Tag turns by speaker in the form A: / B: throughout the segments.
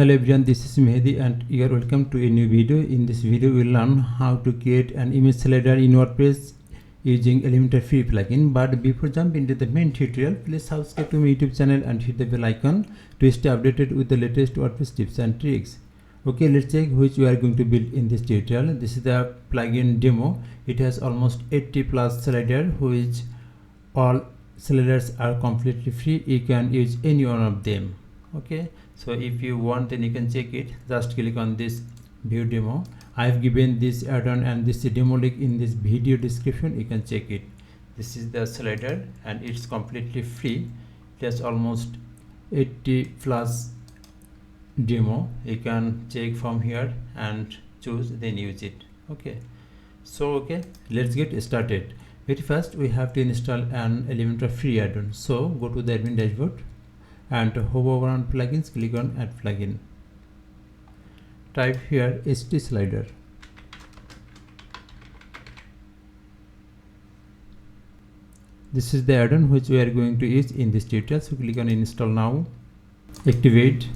A: Hello everyone, this is Mehdi and you are welcome to a new video. In this video we will learn how to create an image slider in WordPress using Elementor free plugin. But before jump into the main tutorial, please subscribe to my YouTube channel and hit the bell icon to stay updated with the latest WordPress tips and tricks. Okay, let's check which we are going to build in this tutorial. This is the plugin demo. It has almost 80 plus sliders, which all sliders are completely free. You can use any one of them. Okay, so if you want, then you can check it. Just click on this view demo. I have given this add-on and this demo link in this video description. You can check it. This is the slider and it's completely free. It has almost 80 plus demo. You can check from here and choose, then use it. Okay, so let's get started. Very first we have to install an Elementor free add-on. So go to the admin dashboard and hover on plugins, click on add plugin. Type here ST slider. This is the add-on which we are going to use in this tutorial. So click on install now. Activate.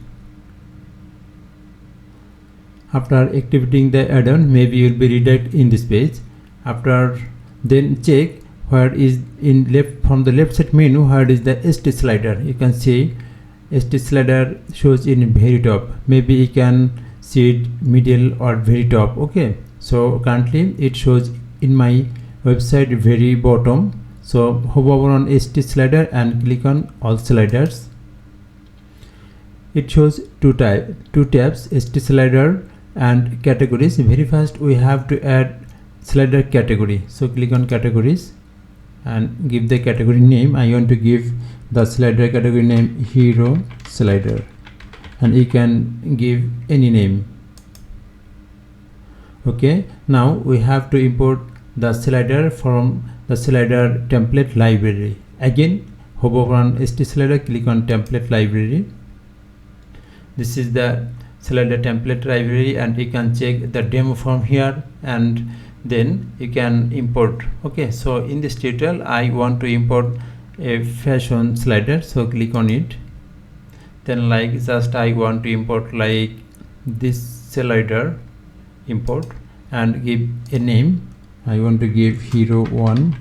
A: After activating the add-on, maybe you will be redirected in this page. After then check where is in left from the left side menu, where is the ST slider. You can see ST slider shows in very top. Maybe you can see it middle or very top. Okay, so currently it shows in my website very bottom. So hover on ST slider and click on all sliders. It shows two tabs, ST slider and categories. Very first we have to add slider category. So click on categories and give the category name. I want to give the slider category name hero slider, and you can give any name. Okay, now we have to import the slider from the slider template library. Again hover on ST slider, click on template library. This is the slider template library and you can check the demo from here and then you can import. Okay, so in this tutorial I want to import a fashion slider, so click on it. Then like just I want to import like this slider, import and give a name. I want to give hero 1,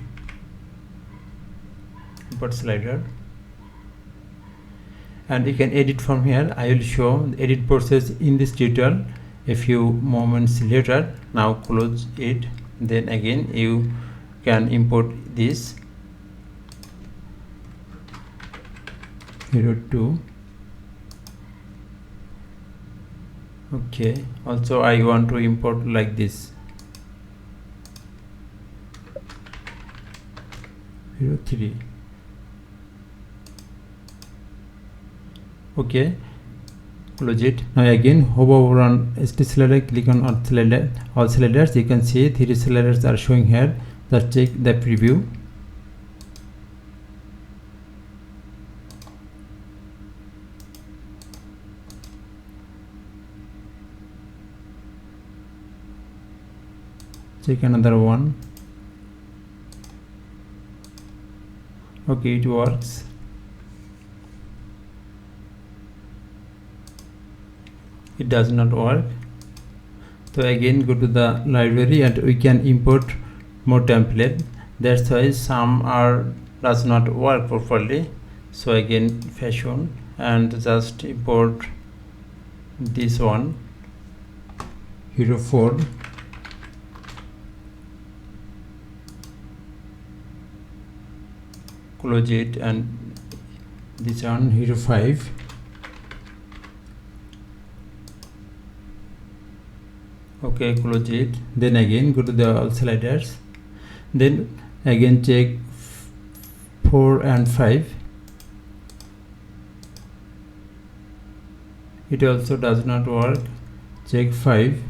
A: import slider, and you can edit from here. I will show the edit process in this tutorial a few moments later. Now close it, then again you can import this hero 2. Okay, also I want to import like this hero 3. Okay, close it. Now again hover on ST slider, click on all sliders. You can see 3 sliders are showing here. Just check the preview. Check another one. Okay, it works. It does not work. So again go to the library and we can import more template. That's why some does not work properly. So again fashion and just import this one, hero 4. Close it, and this one hero 5. Okay, close it. Then again go to the all sliders, then again check 4 and 5. It also does not work. Check 5.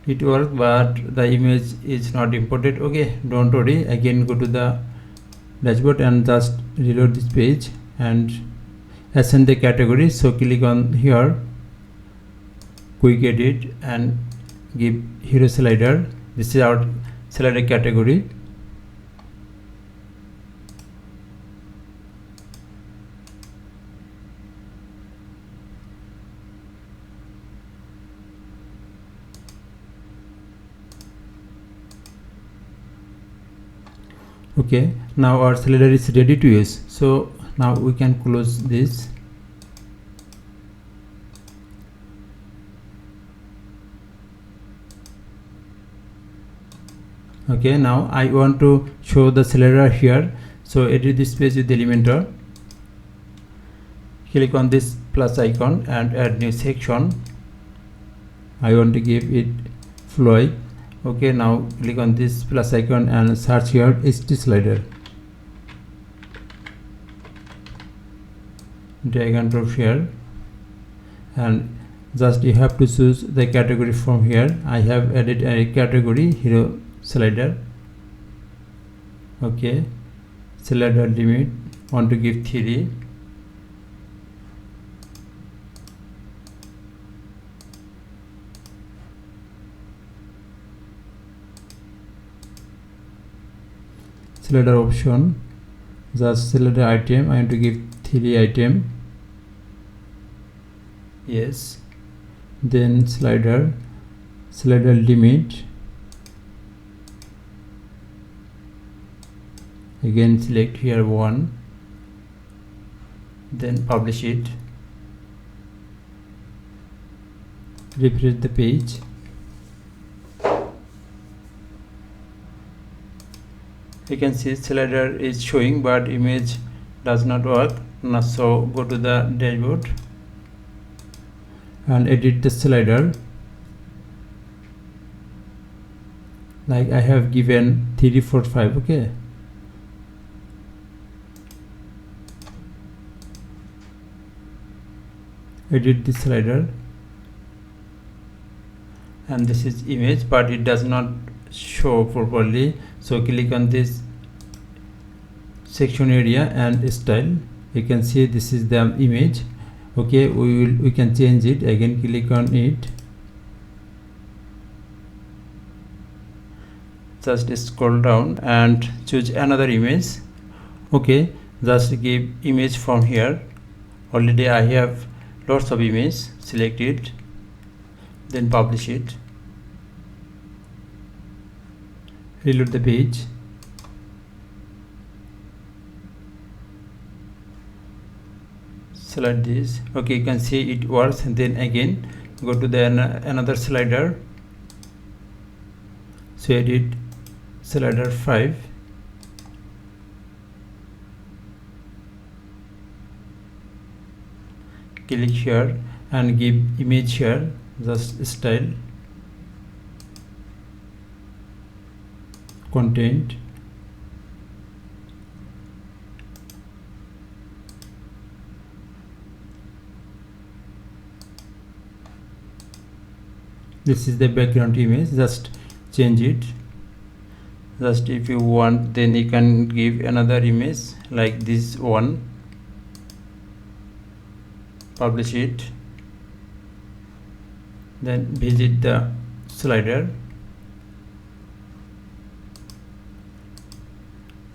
A: It works, but the image is not imported. Okay, don't worry. Again go to the dashboard and just reload this page and assign the category. So click on here, quick edit, and give hero slider. This is our slider category. Okay, now our slider is ready to use. So now we can close this. Okay, now I want to show the slider here. So edit this page with Elementor. Click on this plus icon and add new section. I want to give it flow. Okay, now click on this plus icon and search here HT slider. Drag and drop here, and just you have to choose the category from here. I have added a category hero slider. Okay, slider limit want to give 3. Slider option, just slider item I want to give 3 item. Yes, then slider limit, again select here 1, then publish it. Refresh the page. You can see slider is showing but image does not work. Now so go to the dashboard and edit the slider. Like I have given 3, 4, 5. Okay, edit the slider, and this is image but it does not show properly. So click on this section area and style. You can see this is the image. Okay, we can change it. Again click on it, just scroll down and choose another image. Okay, just give image from here. Already I have lots of images. Select it, then publish it. Reload the page. Select this. Okay, you can see it works. And then again go to the another slider. So edit slider 5. Click here and give image here, just style, content, this is the background image. Just change it. Just if you want, then you can give another image like this one. Publish it, then visit the slider.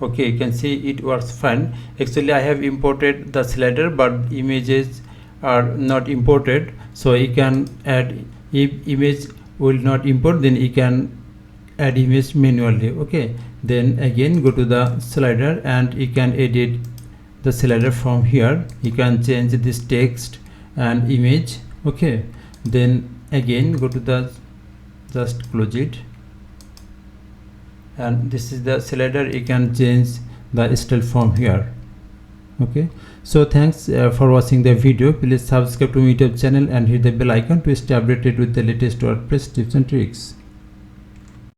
A: Okay, you can see it works fine. Actually I have imported the slider but images are not imported, so you can add. If image will not import, then you can add image manually. Okay, then again go to the slider and you can edit the slider from here. You can change this text and image. Okay, then again go to the, just close it, and this is the slider. You can change the style from here. Okay, so thanks for watching the video. Please subscribe to my YouTube channel and hit the bell icon to stay updated with the latest WordPress tips and tricks.